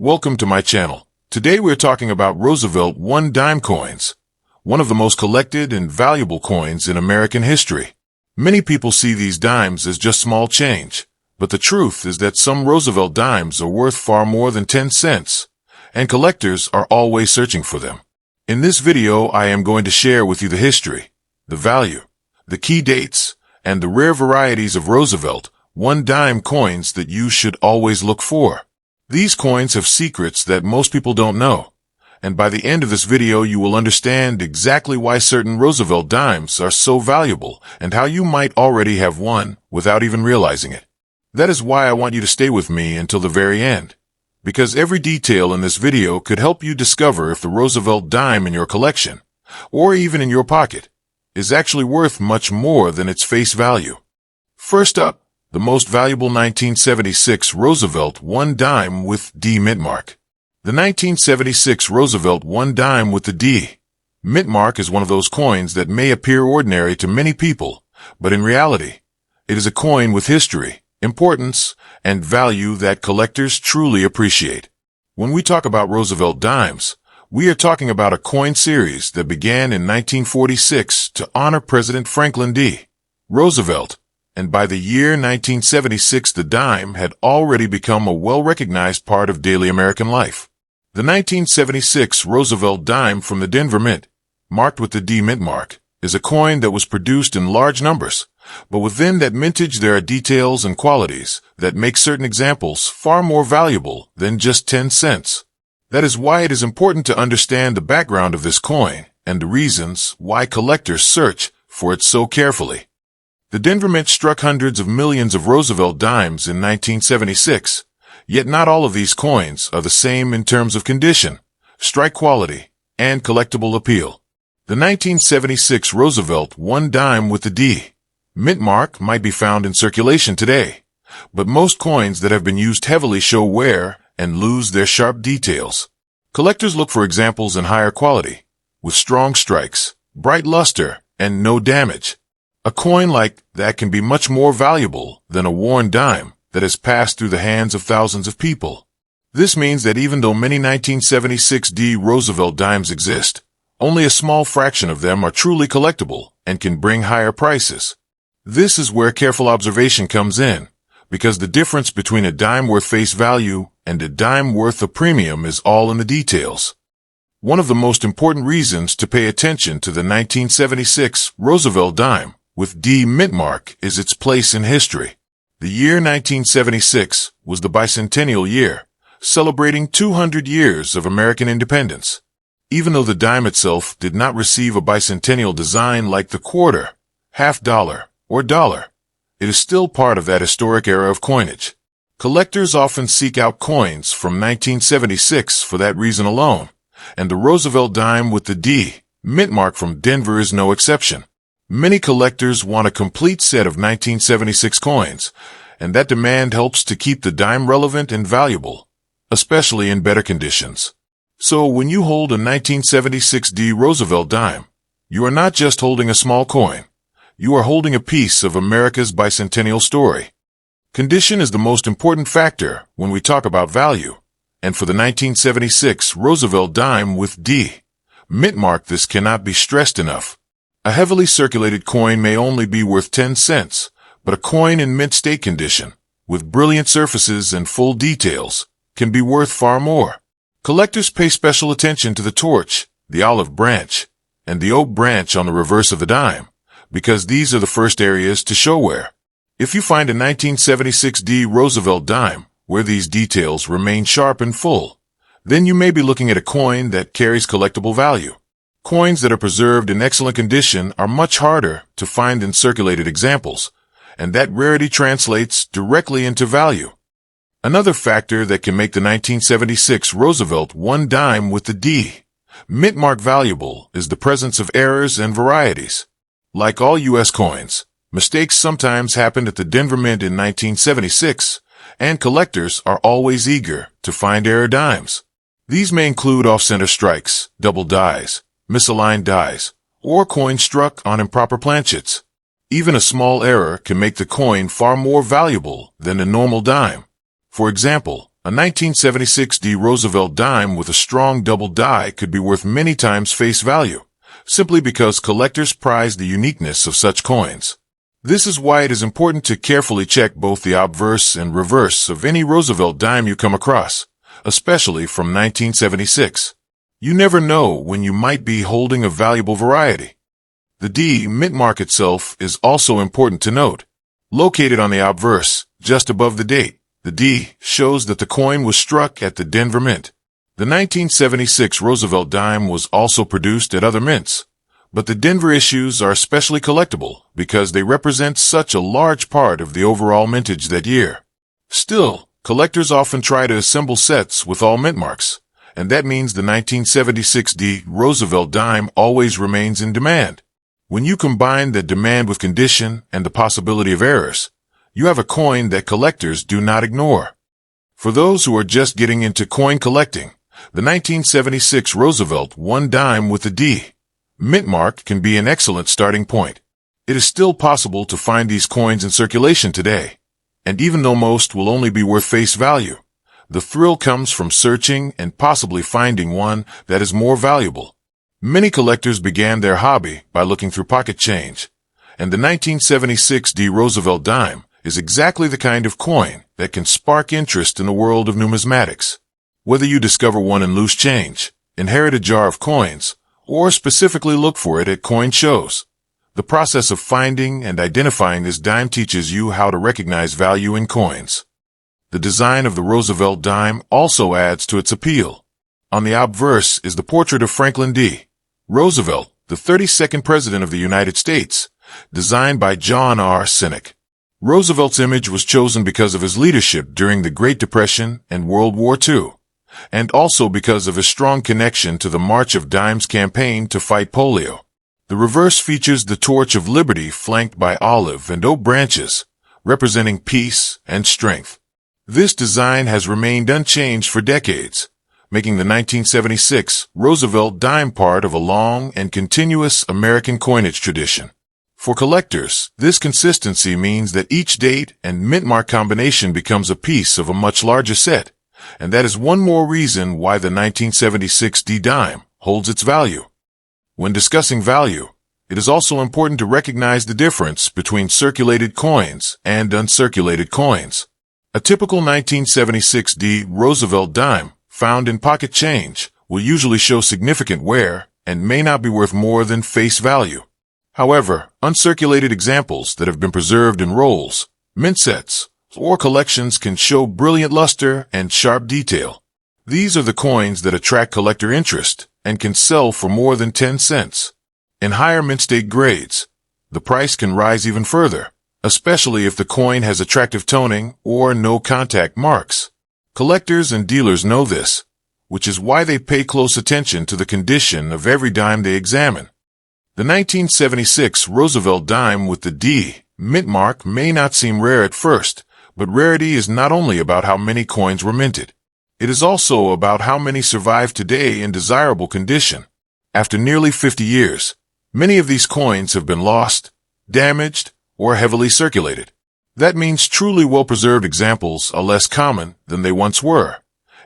Welcome to my channel. Today we're talking about Roosevelt 1-dime coins, one of the most collected and valuable coins in American history. Many people see these dimes as just small change, but the truth is that some Roosevelt dimes are worth far more than 10 cents, and collectors are always searching for them. In this video, I am going to share with you the history, the value, the key dates, and the rare varieties of Roosevelt 1-dime coins that you should always look for. These coins have secrets that most people don't know, and by the end of this video you will understand exactly why certain Roosevelt dimes are so valuable and how you might already have one without even realizing it. That is why I want you to stay with me until the very end, because every detail in this video could help you discover if the Roosevelt dime in your collection, or even in your pocket, is actually worth much more than its face value. First up, the most valuable 1976 Roosevelt 1-dime with D mintmark. The 1976 Roosevelt 1-dime with the D mintmark is one of those coins that may appear ordinary to many people, but in reality, it is a coin with history, importance, and value that collectors truly appreciate. When we talk about Roosevelt dimes, we are talking about a coin series that began in 1946 to honor President Franklin D. Roosevelt, and by the year 1976 the dime had already become a well-recognized part of daily American life. The 1976 Roosevelt dime from the Denver Mint, marked with the D mintmark, is a coin that was produced in large numbers, but within that mintage there are details and qualities that make certain examples far more valuable than just 10 cents. That is why it is important to understand the background of this coin and the reasons why collectors search for it so carefully. The Denver Mint struck hundreds of millions of Roosevelt dimes in 1976, yet not all of these coins are the same in terms of condition, strike quality, and collectible appeal. The 1976 Roosevelt 1-dime with the D mintmark might be found in circulation today, but most coins that have been used heavily show wear and lose their sharp details. Collectors look for examples in higher quality, with strong strikes, bright luster, and no damage. A coin like that can be much more valuable than a worn dime that has passed through the hands of thousands of people. This means that even though many 1976 D Roosevelt dimes exist, only a small fraction of them are truly collectible and can bring higher prices. This is where careful observation comes in, because the difference between a dime worth face value and a dime worth a premium is all in the details. One of the most important reasons to pay attention to the 1976 Roosevelt dime with D mintmark is its place in history. The year 1976 was the bicentennial year, celebrating 200 years of American independence. Even though the dime itself did not receive a bicentennial design like the quarter, half dollar, or dollar, it is still part of that historic era of coinage. Collectors often seek out coins from 1976 for that reason alone, and the Roosevelt dime with the D mintmark from Denver is no exception. Many collectors want a complete set of 1976 coins, and that demand helps to keep the dime relevant and valuable, especially in better conditions. So when you hold a 1976 D Roosevelt dime, you are not just holding a small coin. You are holding a piece of America's bicentennial story. Condition is the most important factor when we talk about value, and for the 1976 Roosevelt dime with D mintmark this cannot be stressed enough. A heavily circulated coin may only be worth 10 cents, but a coin in mint state condition, with brilliant surfaces and full details, can be worth far more. Collectors pay special attention to the torch, the olive branch, and the oak branch on the reverse of the dime, because these are the first areas to show wear. If you find a 1976 D Roosevelt dime where these details remain sharp and full, then you may be looking at a coin that carries collectible value. Coins that are preserved in excellent condition are much harder to find in circulated examples, and that rarity translates directly into value. Another factor that can make the 1976 Roosevelt 1-dime with the D mintmark valuable is the presence of errors and varieties. Like all U.S. coins, mistakes sometimes happened at the Denver Mint in 1976, and collectors are always eager to find error dimes. These may include off-center strikes, double dies, misaligned dies, or coins struck on improper planchets. Even a small error can make the coin far more valuable than a normal dime. For example, A 1976 D Roosevelt dime with a strong double die could be worth many times face value, simply because collectors prize the uniqueness of such coins. This is why it is important to carefully check both the obverse and reverse of any Roosevelt dime you come across, especially from 1976. You never know when you might be holding a valuable variety. The D mintmark itself is also important to note. Located on the obverse, just above the date, the D shows that the coin was struck at the Denver Mint. The 1976 Roosevelt dime was also produced at other mints, but the Denver issues are especially collectible because they represent such a large part of the overall mintage that year. Still, collectors often try to assemble sets with all mint marks, and that means the 1976 D Roosevelt dime always remains in demand. When you combine the demand with condition and the possibility of errors, you have a coin that collectors do not ignore. For those who are just getting into coin collecting, the 1976 Roosevelt 1 dime with a D mint mark can be an excellent starting point. It is still possible to find these coins in circulation today, and even though most will only be worth face value, the thrill comes from searching and possibly finding one that is more valuable. Many collectors began their hobby by looking through pocket change, and the 1976 D Roosevelt dime is exactly the kind of coin that can spark interest in the world of numismatics. Whether you discover one in loose change, inherit a jar of coins, or specifically look for it at coin shows, the process of finding and identifying this dime teaches you how to recognize value in coins. The design of the Roosevelt dime also adds to its appeal. On the obverse is the portrait of Franklin D. Roosevelt, the 32nd President of the United States, designed by John R. Sinek. Roosevelt's image was chosen because of his leadership during the Great Depression and World War II, and also because of his strong connection to the March of Dimes campaign to fight polio. The reverse features the Torch of Liberty flanked by olive and oak branches, representing peace and strength. This design has remained unchanged for decades, making the 1976 Roosevelt dime part of a long and continuous American coinage tradition. For collectors, this consistency means that each date and mint mark combination becomes a piece of a much larger set, and that is one more reason why the 1976 D dime holds its value. When discussing value, it is also important to recognize the difference between circulated coins and uncirculated coins. A typical 1976 D Roosevelt dime found in pocket change will usually show significant wear and may not be worth more than face value. However, uncirculated examples that have been preserved in rolls, mint sets, or collections can show brilliant luster and sharp detail. These are the coins that attract collector interest and can sell for more than 10 cents. In higher mint state grades, the price can rise even further, especially if the coin has attractive toning or no contact marks. Collectors and dealers know this, which is why they pay close attention to the condition of every dime they examine. The 1976 Roosevelt dime with the D mint mark may not seem rare at first, but rarity is not only about how many coins were minted. It is also about how many survive today in desirable condition. After nearly 50 years, many of these coins have been lost, damaged, or heavily circulated. That means truly well-preserved examples are less common than they once were,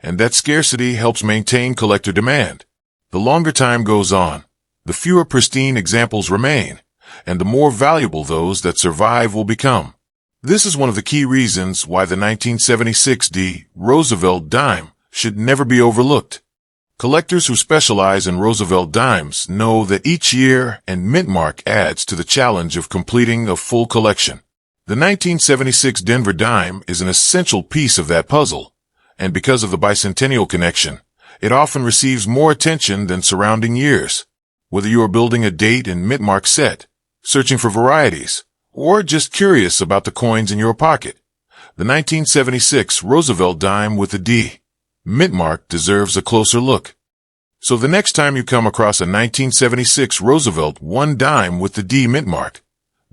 and that scarcity helps maintain collector demand. The longer time goes on, the fewer pristine examples remain, and the more valuable those that survive will become. This is one of the key reasons why the 1976 D Roosevelt dime should never be overlooked. Collectors who specialize in Roosevelt dimes know that each year and mint mark adds to the challenge of completing a full collection. The 1976 Denver dime is an essential piece of that puzzle, and because of the bicentennial connection, it often receives more attention than surrounding years. Whether you are building a date and mint mark set, searching for varieties, or just curious about the coins in your pocket, the 1976 Roosevelt dime with a D mint mark deserves a closer look. So the next time you come across a 1976 Roosevelt 1 dime with the D mint mark,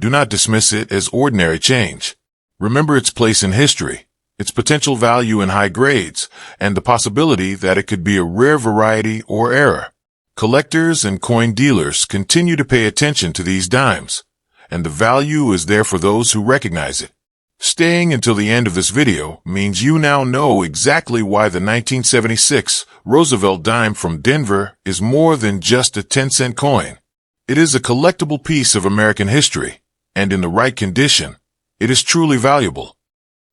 do not dismiss it as ordinary change. Remember its place in history, its potential value in high grades, and the possibility that it could be a rare variety or error. Collectors and coin dealers continue to pay attention to these dimes, and the value is there for those who recognize it. Staying until the end of this video means you now know exactly why the 1976 Roosevelt dime from Denver is more than just a 10-cent coin. It is a collectible piece of American history, and in the right condition, it is truly valuable.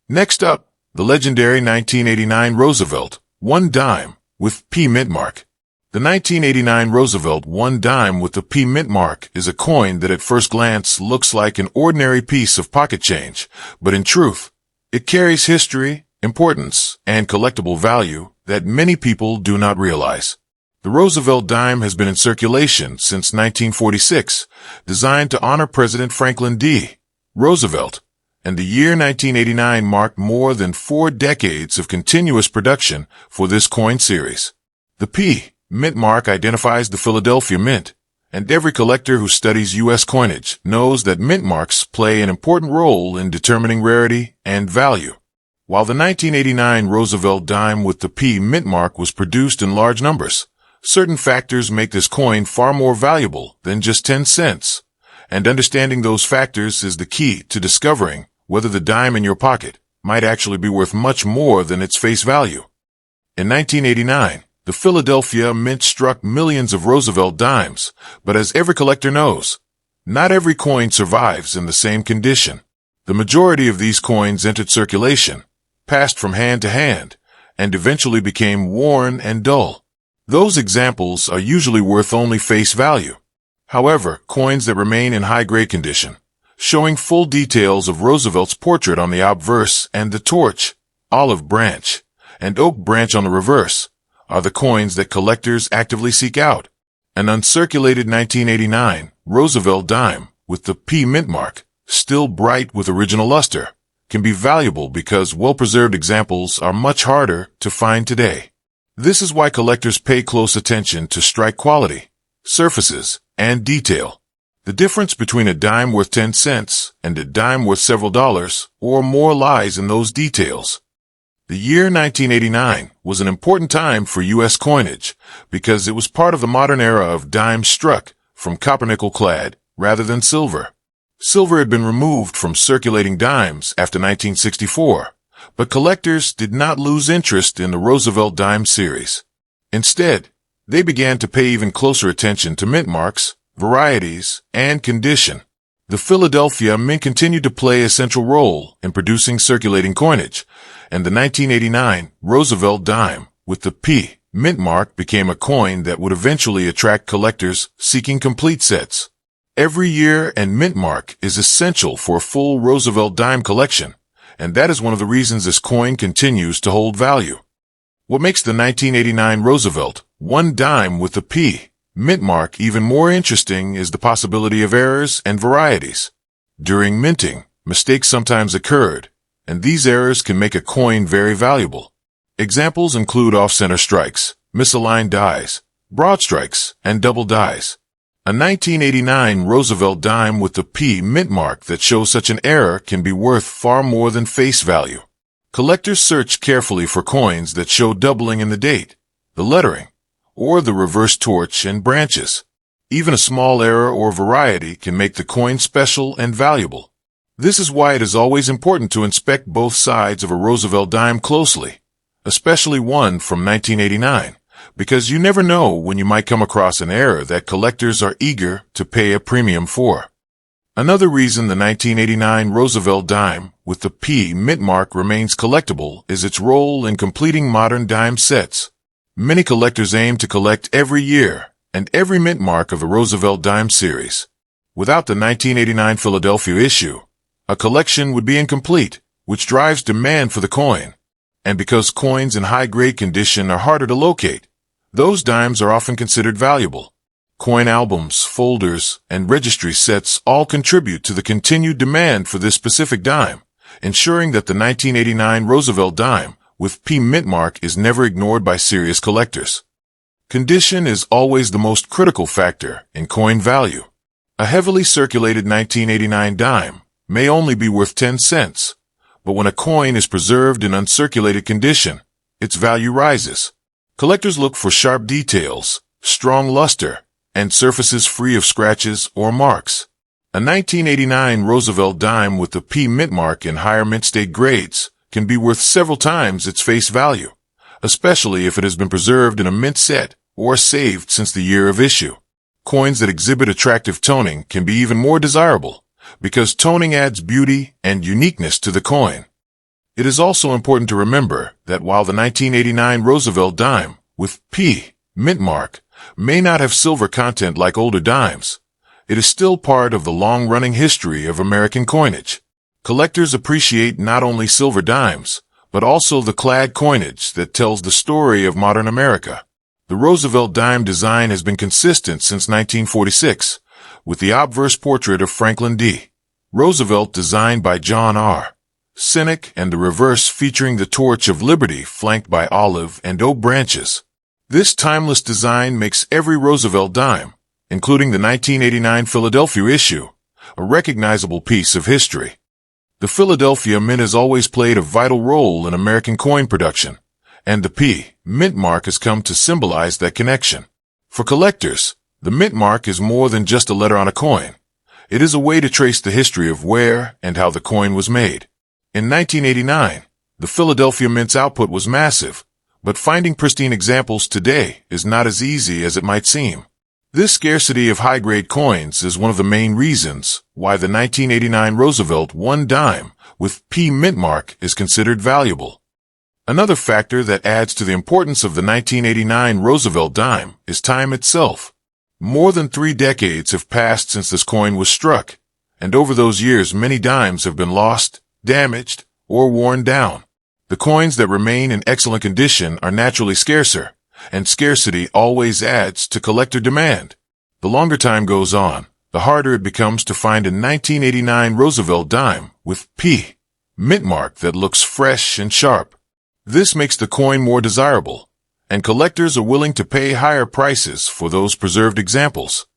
Next up, the legendary 1989 Roosevelt 1 dime with P mintmark. The 1989 Roosevelt 1 dime with the P mintmark is a coin that at first glance looks like an ordinary piece of pocket change, but in truth, it carries history, importance, and collectible value that many people do not realize. The Roosevelt dime has been in circulation since 1946, designed to honor President Franklin D. Roosevelt, and the year 1989 marked more than 4 decades of continuous production for this coin series. The P mintmark identifies the Philadelphia Mint, and every collector who studies U.S. coinage knows that mintmarks play an important role in determining rarity and value. While the 1989 Roosevelt dime with the P mintmark was produced in large numbers, certain factors make this coin far more valuable than just 10 cents, and understanding those factors is the key to discovering whether the dime in your pocket might actually be worth much more than its face value. In 1989, the Philadelphia Mint struck millions of Roosevelt dimes, but as every collector knows, not every coin survives in the same condition. The majority of these coins entered circulation, passed from hand to hand, and eventually became worn and dull. Those examples are usually worth only face value. However, coins that remain in high-grade condition, showing full details of Roosevelt's portrait on the obverse and the torch, olive branch, and oak branch on the reverse, are the coins that collectors actively seek out. An uncirculated 1989 Roosevelt dime with the P mintmark, still bright with original luster, can be valuable because well-preserved examples are much harder to find today. This is why collectors pay close attention to strike quality, surfaces, and detail. The difference between a dime worth 10 cents and a dime worth several dollars or more lies in those details. The year 1989 was an important time for U.S. coinage because it was part of the modern era of dimes struck from copper-nickel clad rather than silver. Silver had been removed from circulating dimes after 1964, but collectors did not lose interest in the Roosevelt dime series. Instead, they began to pay even closer attention to mint marks, varieties, and condition. The Philadelphia Mint continued to play a central role in producing circulating coinage, and the 1989 Roosevelt dime with the P mintmark became a coin that would eventually attract collectors seeking complete sets. Every year and mintmark is essential for a full Roosevelt dime collection, and that is one of the reasons this coin continues to hold value. What makes the 1989 Roosevelt 1 dime with the P mintmark even more interesting is the possibility of errors and varieties. During minting, mistakes sometimes occurred, and these errors can make a coin very valuable. Examples include off-center strikes, misaligned dies, broad strikes, and double dies. A 1989 Roosevelt dime with the P mintmark that shows such an error can be worth far more than face value. Collectors search carefully for coins that show doubling in the date, the lettering, or the reverse torch and branches. Even a small error or variety can make the coin special and valuable. This is why it is always important to inspect both sides of a Roosevelt dime closely, especially one from 1989, because you never know when you might come across an error that collectors are eager to pay a premium for. Another reason the 1989 Roosevelt dime with the P mintmark remains collectible is its role in completing modern dime sets. Many collectors aim to collect every year and every mintmark of the Roosevelt dime series. Without the 1989 Philadelphia issue, a collection would be incomplete, which drives demand for the coin. And because coins in high-grade condition are harder to locate, those dimes are often considered valuable. Coin albums, folders, and registry sets all contribute to the continued demand for this specific dime, ensuring that the 1989 Roosevelt dime with P mintmark is never ignored by serious collectors. Condition is always the most critical factor in coin value. A heavily circulated 1989 dime may only be worth 10 cents, but when a coin is preserved in uncirculated condition, its value rises. Collectors look for sharp details, strong luster, and surfaces free of scratches or marks. A 1989 Roosevelt dime with the P mint mark in higher mint state grades can be worth several times its face value, especially if it has been preserved in a mint set or saved since the year of issue. Coins that exhibit attractive toning can be even more desirable because toning adds beauty and uniqueness to the coin. It is also important to remember that while the 1989 Roosevelt dime with P mint mark may not have silver content like older dimes, it is still part of the long-running history of American coinage. Collectors appreciate not only silver dimes, but also the clad coinage that tells the story of modern America. The Roosevelt dime design has been consistent since 1946, with the obverse portrait of Franklin D. Roosevelt designed by John R. Cynic and the reverse featuring the torch of liberty flanked by olive and oak branches. This timeless design makes every Roosevelt dime, including the 1989 Philadelphia issue, a recognizable piece of history. The Philadelphia Mint has always played a vital role in American coin production, and the P mint mark has come to symbolize that connection. For collectors, the mint mark is more than just a letter on a coin. It is a way to trace the history of where and how the coin was made. In 1989, the Philadelphia Mint's output was massive, but finding pristine examples today is not as easy as it might seem. This scarcity of high-grade coins is one of the main reasons why the 1989 Roosevelt one dime with P mint mark is considered valuable. Another factor that adds to the importance of the 1989 Roosevelt dime is time itself. More than 3 decades have passed since this coin was struck, and over those years many dimes have been lost, damaged, or worn down. The coins that remain in excellent condition are naturally scarcer, and scarcity always adds to collector demand. The longer time goes on, the harder it becomes to find a 1989 Roosevelt dime with P mint mark that looks fresh and sharp. This makes the coin more desirable, and collectors are willing to pay higher prices for those preserved examples.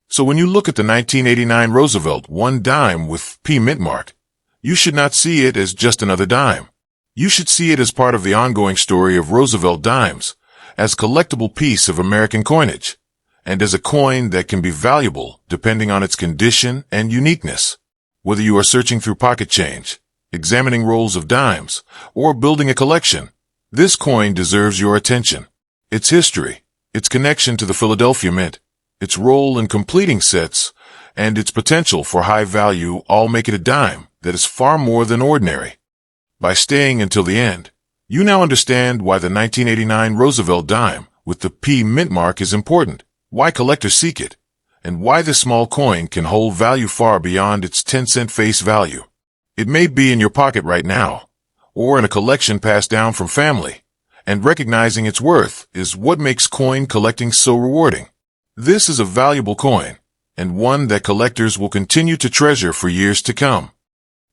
So when you look at the 1989 Roosevelt one dime with P mint mark, you should not see it as just another dime. You should see it as part of the ongoing story of Roosevelt dimes, as a collectible piece of American coinage, and as a coin that can be valuable depending on its condition and uniqueness. Whether you are searching through pocket change, examining rolls of dimes, or building a collection, this coin deserves your attention. Its history, its connection to the Philadelphia Mint, its role in completing sets, and its potential for high value all make it a dime that is far more than ordinary. By staying until the end, you now understand why the 1989 Roosevelt dime with the P mint mark is important, why collectors seek it, and why this small coin can hold value far beyond its 10-cent face value. It may be in your pocket right now, or in a collection passed down from family, and recognizing its worth is what makes coin collecting so rewarding. This is a valuable coin, and one that collectors will continue to treasure for years to come.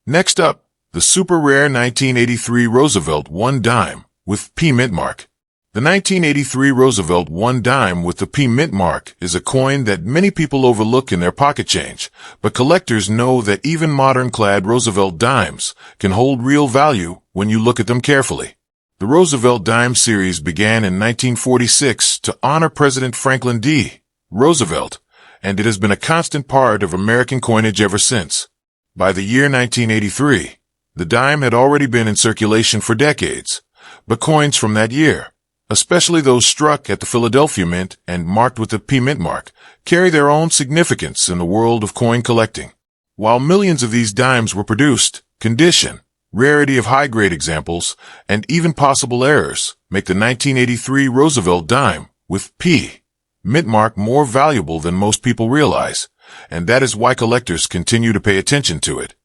Next up, the super rare 1983 Roosevelt one dime with P mint mark. The 1983 Roosevelt one dime with the P mint mark is a coin that many people overlook in their pocket change, but collectors know that even modern clad Roosevelt dimes can hold real value when you look at them carefully. The Roosevelt dime series began in 1946 to honor President Franklin D. Roosevelt, and it has been a constant part of American coinage ever since. By the year 1983, the dime had already been in circulation for decades, but coins from that year, especially those struck at the Philadelphia Mint and marked with the P mint mark, carry their own significance in the world of coin collecting. While millions of these dimes were produced, condition, rarity of high-grade examples, and even possible errors make the 1983 Roosevelt dime with P mint mark more valuable than most people realize, and that is why collectors continue to pay attention to it.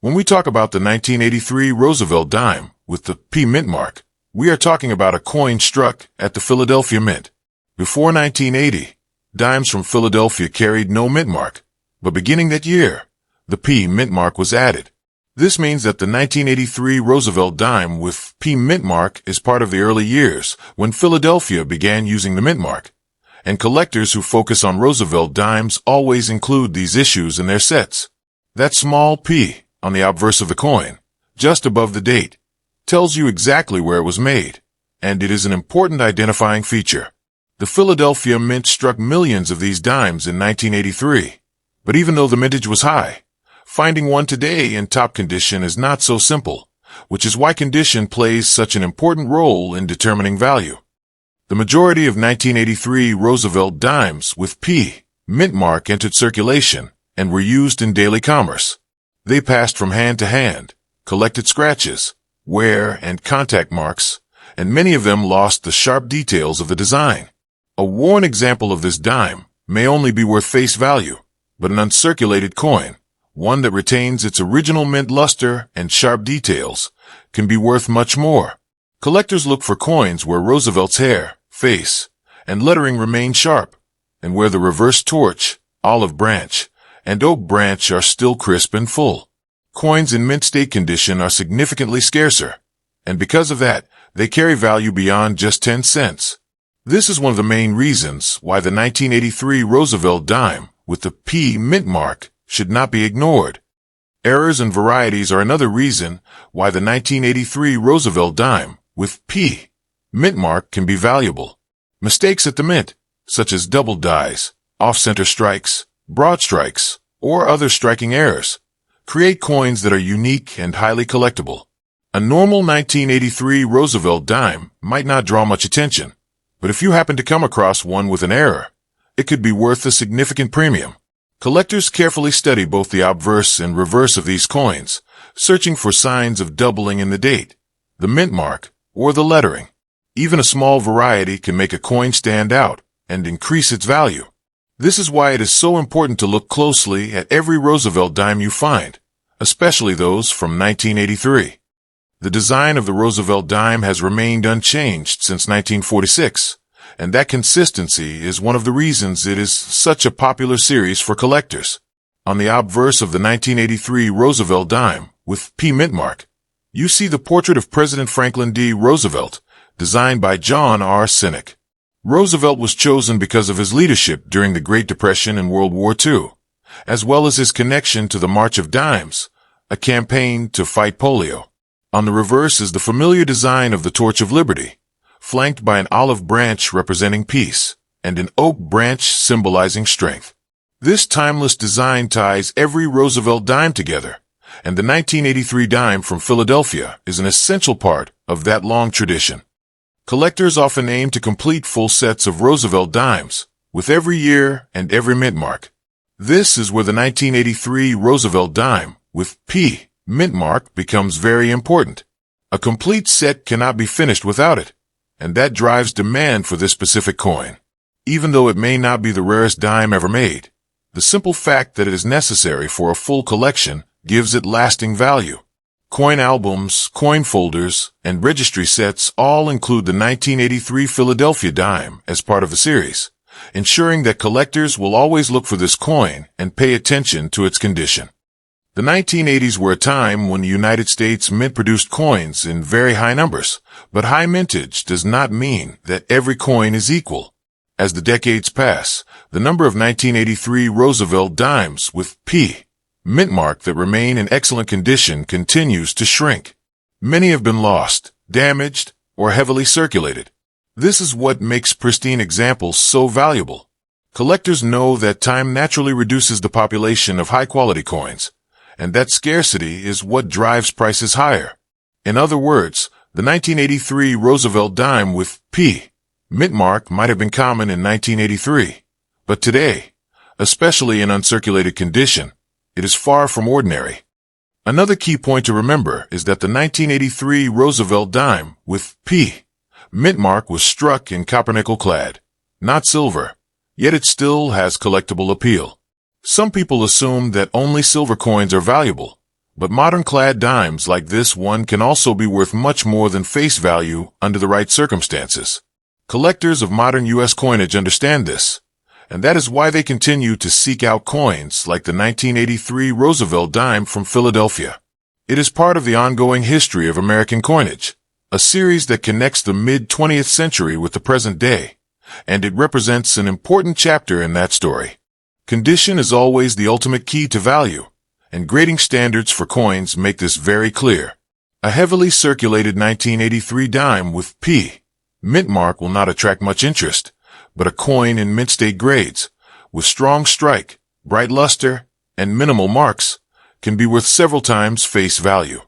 When we talk about the 1983 Roosevelt dime with the P mint mark, we are talking about a coin struck at the Philadelphia Mint. Before 1980, dimes from Philadelphia carried no mint mark, but beginning that year, the P mint mark was added. This means that the 1983 Roosevelt dime with P mint mark is part of the early years when Philadelphia began using the mint mark, and collectors who focus on Roosevelt dimes always include these issues in their sets. That small P on the obverse of the coin, just above the date, tells you exactly where it was made, and it is an important identifying feature. The Philadelphia Mint struck millions of these dimes in 1983, But even though the mintage was high, finding one today in top condition is not so simple, which is why condition plays such an important role in determining value. The majority of 1983 Roosevelt dimes with P mint mark entered circulation and were used in daily commerce. They passed from hand to hand, collected scratches, wear and contact marks, and many of them lost the sharp details of the design. A worn example of this dime may only be worth face value, but an uncirculated coin, one that retains its original mint luster and sharp details, can be worth much more. Collectors look for coins where Roosevelt's hair, face, and lettering remain sharp, and where the reverse torch, olive branch, and oak branch are still crisp and full. Coins in mint state condition are significantly scarcer, and because of that, they carry value beyond just 10 cents. This is one of the main reasons why the 1983 Roosevelt dime with the P mint mark should not be ignored. Errors and varieties are another reason why the 1983 Roosevelt dime with P mint mark can be valuable. Mistakes at the mint, such as double dies, off-center strikes, broad strikes, or other striking errors, create coins that are unique and highly collectible. A normal 1983 Roosevelt dime might not draw much attention, but if you happen to come across one with an error, it could be worth a significant premium. Collectors carefully study both the obverse and reverse of these coins, searching for signs of doubling in the date, the mint mark, or the lettering. Even a small variety can make a coin stand out and increase its value. This is why it is so important to look closely at every Roosevelt dime you find, especially those from 1983. The design of the Roosevelt dime has remained unchanged since 1946, and that consistency is one of the reasons it is such a popular series for collectors. On the obverse of the 1983 Roosevelt dime with P mint mark, you see the portrait of President Franklin D. Roosevelt, designed by John R. Sinek. Roosevelt was chosen because of his leadership during the Great Depression and World War II, as well as his connection to the March of Dimes, a campaign to fight polio. On the reverse is the familiar design of the Torch of Liberty, flanked by an olive branch representing peace and an oak branch symbolizing strength. This timeless design ties every Roosevelt dime together, and the 1983 dime from Philadelphia is an essential part of that long tradition. Collectors often aim to complete full sets of Roosevelt dimes, with every year and every mint mark. This is where the 1983 Roosevelt dime with P mint mark becomes very important. A complete set cannot be finished without it, and that drives demand for this specific coin. Even though it may not be the rarest dime ever made, the simple fact that it is necessary for a full collection gives it lasting value. Coin albums, coin folders, and registry sets all include the 1983 Philadelphia dime as part of the series, ensuring that collectors will always look for this coin and pay attention to its condition. The 1980s were a time when the United States mint produced coins in very high numbers, but high mintage does not mean that every coin is equal. As the decades pass, the number of 1983 Roosevelt dimes with P mint mark that remain in excellent condition continues to shrink. Many have been lost, damaged, or heavily circulated. This is what makes pristine examples so valuable. Collectors know that time naturally reduces the population of high-quality coins, and that scarcity is what drives prices higher. In other words, the 1983 Roosevelt dime with P mint mark might have been common in 1983, but today, especially in uncirculated condition, it is far from ordinary. Another key point to remember is that the 1983 Roosevelt dime with P mint mark was struck in copper-nickel clad, not silver, yet it still has collectible appeal. Some people assume that only silver coins are valuable, but modern clad dimes like this one can also be worth much more than face value under the right circumstances. Collectors of modern U.S. coinage understand this, and that is why they continue to seek out coins like the 1983 Roosevelt dime from Philadelphia. It is part of the ongoing history of American coinage, a series that connects the mid-20th century with the present day, and it represents an important chapter in that story. Condition is always the ultimate key to value, and grading standards for coins make this very clear. A heavily circulated 1983 dime with P mint mark will not attract much interest, but a coin in mint state grades, with strong strike, bright luster, and minimal marks, can be worth several times face value.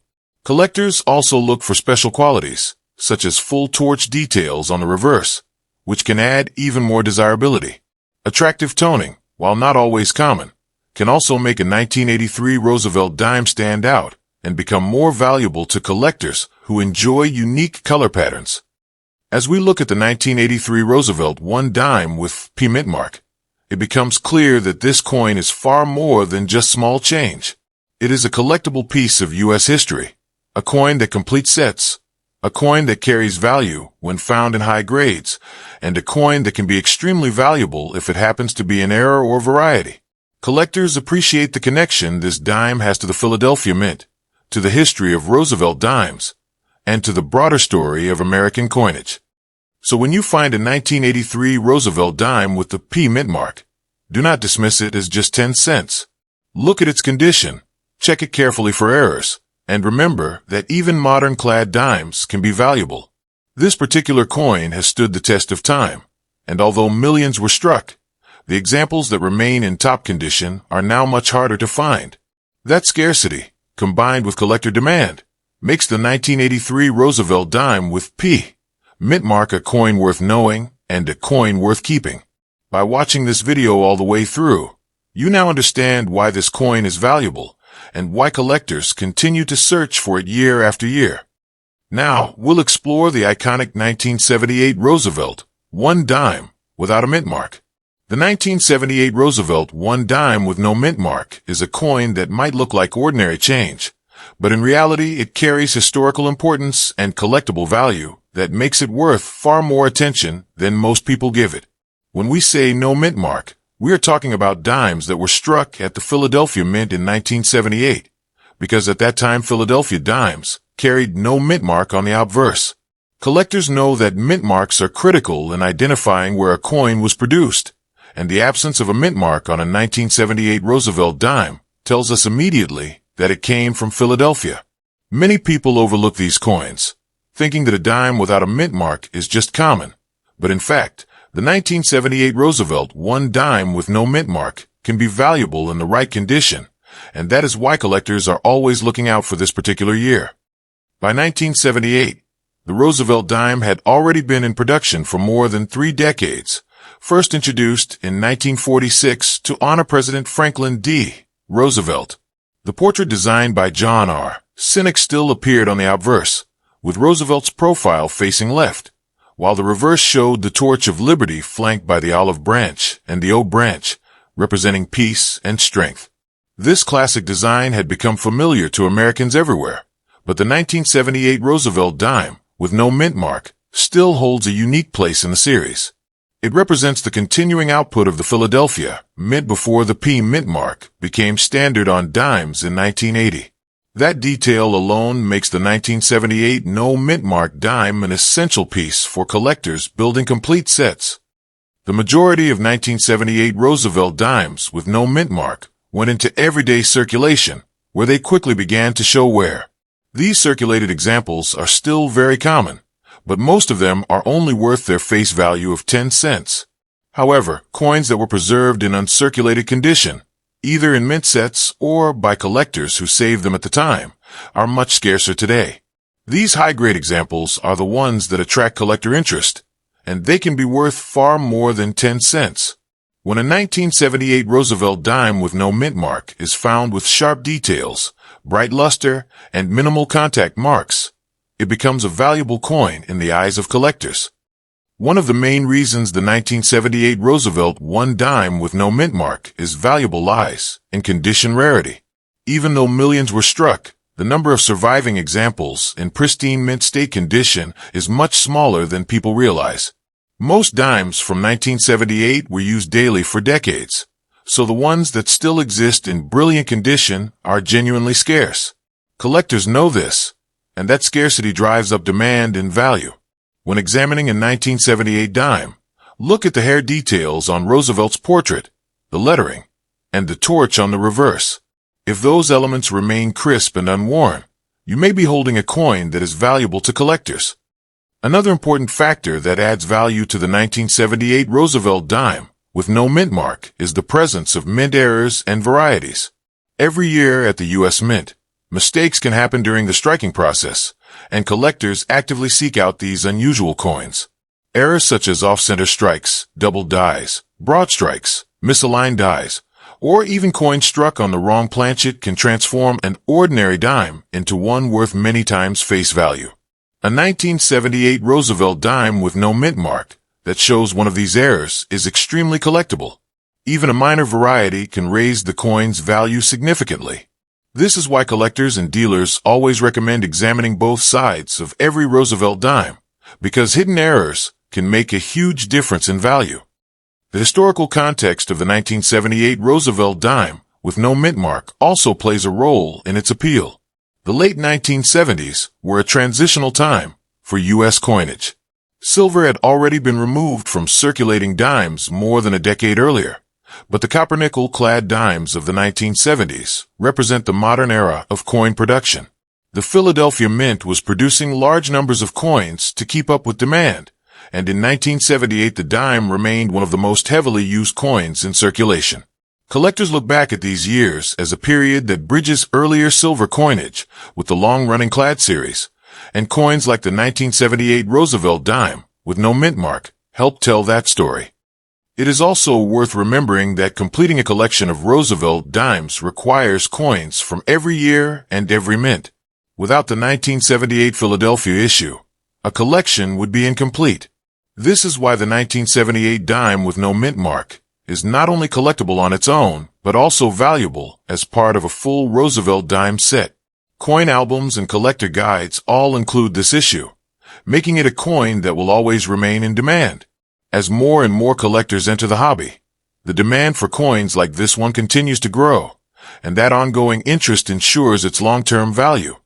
Collectors also look for special qualities, such as full torch details on the reverse, which can add even more desirability. Attractive toning, while not always common, can also make a 1983 Roosevelt dime stand out and become more valuable to collectors who enjoy unique color patterns. As we look at the 1983 Roosevelt 1 dime with P mintmark, it becomes clear that this coin is far more than just small change. It is a collectible piece of U.S. history, a coin that completes sets, a coin that carries value when found in high grades, and a coin that can be extremely valuable if it happens to be an error or variety. Collectors appreciate the connection this dime has to the Philadelphia Mint, to the history of Roosevelt dimes, and to the broader story of American coinage. So when you find a 1983 Roosevelt dime with the P mintmark, do not dismiss it as just 10 cents. Look at its condition, check it carefully for errors, and remember that even modern clad dimes can be valuable. This particular coin has stood the test of time, and although millions were struck, the examples that remain in top condition are now much harder to find. That scarcity, combined with collector demand, makes the 1983 Roosevelt dime with P mintmark a coin worth knowing and a coin worth keeping. By watching this video all the way through, you now understand why this coin is valuable and why collectors continue to search for it year after year. Now, we'll explore the iconic 1978 Roosevelt 1 dime without a mintmark. The 1978 Roosevelt 1 dime with no mintmark is a coin that might look like ordinary change, but in reality it carries historical importance and collectible value that makes it worth far more attention than most people give it. When we say no mintmark, we are talking about dimes that were struck at the Philadelphia Mint in 1978, because at that time Philadelphia dimes carried no mintmark on the obverse. Collectors know that mintmarks are critical in identifying where a coin was produced, and the absence of a mintmark on a 1978 Roosevelt dime tells us immediately that it came from Philadelphia. Many people overlook these coins, thinking that a dime without a mintmark is just common, but in fact, the 1978 Roosevelt 1 dime with no mintmark can be valuable in the right condition, and that is why collectors are always looking out for this particular year. By 1978, the Roosevelt dime had already been in production for more than 3 decades, first introduced in 1946 to honor President Franklin D. Roosevelt. The portrait designed by John R. Cynic still appeared on the obverse, with Roosevelt's profile facing left, while the reverse showed the torch of liberty flanked by the olive branch and the oak branch, representing peace and strength. This classic design had become familiar to Americans everywhere, but the 1978 Roosevelt dime, with no mintmark, still holds a unique place in the series. It represents the continuing output of the Philadelphia Mint before the P mintmark became standard on dimes in 1980. That detail alone makes the 1978 no mintmark dime an essential piece for collectors building complete sets. The majority of 1978 Roosevelt dimes with no mintmark went into everyday circulation, where they quickly began to show wear. These circulated examples are still very common, but most of them are only worth their face value of 10 cents. However, coins that were preserved in uncirculated condition, either in mint sets or by collectors who saved them at the time, are much scarcer today. These high-grade examples are the ones that attract collector interest, and they can be worth far more than 10 cents. When a 1978 Roosevelt dime with no mintmark is found with sharp details, bright luster, and minimal contact marks, it becomes a valuable coin in the eyes of collectors. One of the main reasons the 1978 Roosevelt 1 dime with no mintmark is valuable lies in condition rarity. Even though millions were struck, the number of surviving examples in pristine mint state condition is much smaller than people realize. Most dimes from 1978 were used daily for decades, so the ones that still exist in brilliant condition are genuinely scarce. Collectors know this, and that scarcity drives up demand and value. When examining a 1978 dime, look at the hair details on Roosevelt's portrait, the lettering, and the torch on the reverse. If those elements remain crisp and unworn, you may be holding a coin that is valuable to collectors. Another important factor that adds value to the 1978 Roosevelt dime with no mint mark is the presence of mint errors and varieties. Every year at the U.S. Mint, mistakes can happen during the striking process, and collectors actively seek out these unusual coins. Errors such as off-center strikes, double dies, broad strikes, misaligned dies, or even coins struck on the wrong planchet can transform an ordinary dime into one worth many times face value. A 1978 Roosevelt dime with no mint mark that shows one of these errors is extremely collectible. Even a minor variety can raise the coin's value significantly. This is why collectors and dealers always recommend examining both sides of every Roosevelt dime, because hidden errors can make a huge difference in value. The historical context of the 1978 Roosevelt dime with no mint mark also plays a role in its appeal. The late 1970s were a transitional time for U.S. coinage. Silver had already been removed from circulating dimes more than a decade earlier, but the copper-nickel-clad dimes of the 1970s represent the modern era of coin production. The Philadelphia Mint was producing large numbers of coins to keep up with demand, and in 1978 the dime remained one of the most heavily used coins in circulation. Collectors look back at these years as a period that bridges earlier silver coinage with the long-running clad series, and coins like the 1978 Roosevelt dime with no mint mark help tell that story. It is also worth remembering that completing a collection of Roosevelt dimes requires coins from every year and every mint. Without the 1978 Philadelphia issue, a collection would be incomplete. This is why the 1978 dime with no mint mark is not only collectible on its own, but also valuable as part of a full Roosevelt dime set. Coin albums and collector guides all include this issue, making it a coin that will always remain in demand. As more and more collectors enter the hobby, the demand for coins like this one continues to grow, and that ongoing interest ensures its long-term value.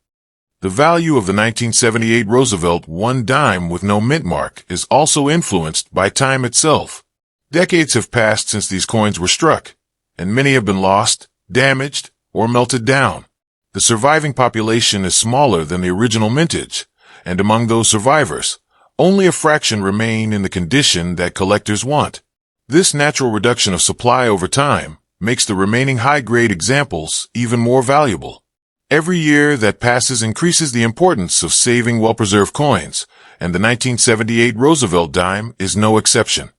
The value of the 1978 Roosevelt one dime with no mint mark is also influenced by time itself. Decades have passed since these coins were struck, and many have been lost, damaged, or melted down. The surviving population is smaller than the original mintage, and among those survivors, only a fraction remain in the condition that collectors want. This natural reduction of supply over time makes the remaining high-grade examples even more valuable. Every year that passes increases the importance of saving well-preserved coins, and the 1978 Roosevelt dime is no exception.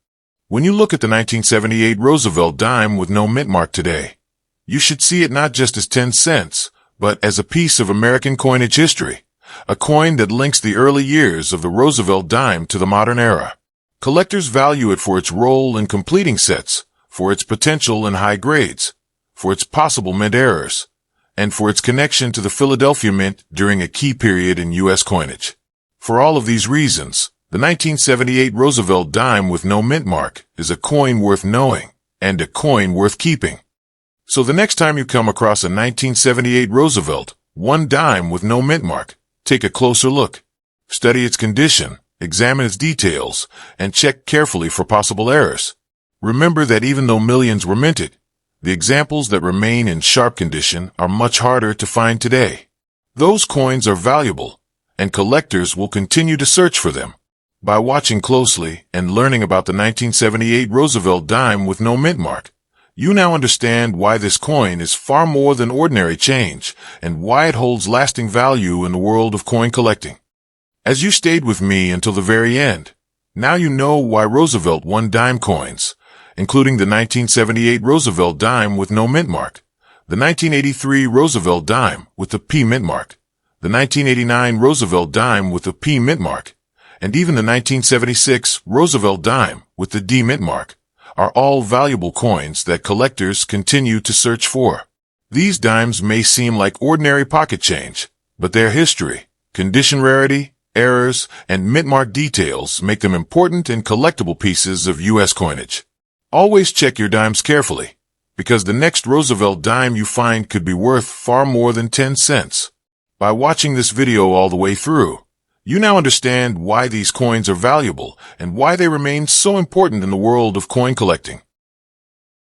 When you look at the 1978 Roosevelt dime with no mint mark today, you should see it not just as 10 cents, but as a piece of American coinage history, a coin that links the early years of the Roosevelt dime to the modern era. Collectors value it for its role in completing sets, for its potential in high grades, for its possible mint errors, and for its connection to the Philadelphia Mint during a key period in U.S. coinage. For all of these reasons, the 1978 Roosevelt dime with no mint mark is a coin worth knowing and a coin worth keeping. So the next time you come across a 1978 Roosevelt one dime with no mint mark, take a closer look. Study its condition, examine its details, and check carefully for possible errors. Remember that even though millions were minted, the examples that remain in sharp condition are much harder to find today. Those coins are valuable, and collectors will continue to search for them. By watching closely and learning about the 1978 Roosevelt dime with no mint mark, you now understand why this coin is far more than ordinary change and why it holds lasting value in the world of coin collecting. As you stayed with me until the very end, now you know why Roosevelt one dime coins, including the 1978 Roosevelt dime with no mint mark, the 1983 Roosevelt dime with the P mint mark, the 1989 Roosevelt dime with the P mint mark, and even the 1976 Roosevelt dime with the D mint mark, are all valuable coins that collectors continue to search for. These dimes may seem like ordinary pocket change, but their history, condition rarity, errors, and mint mark details make them important and collectible pieces of U.S. coinage. Always check your dimes carefully, because the next Roosevelt dime you find could be worth far more than 10 cents. By watching this video all the way through, you now understand why these coins are valuable and why they remain so important in the world of coin collecting.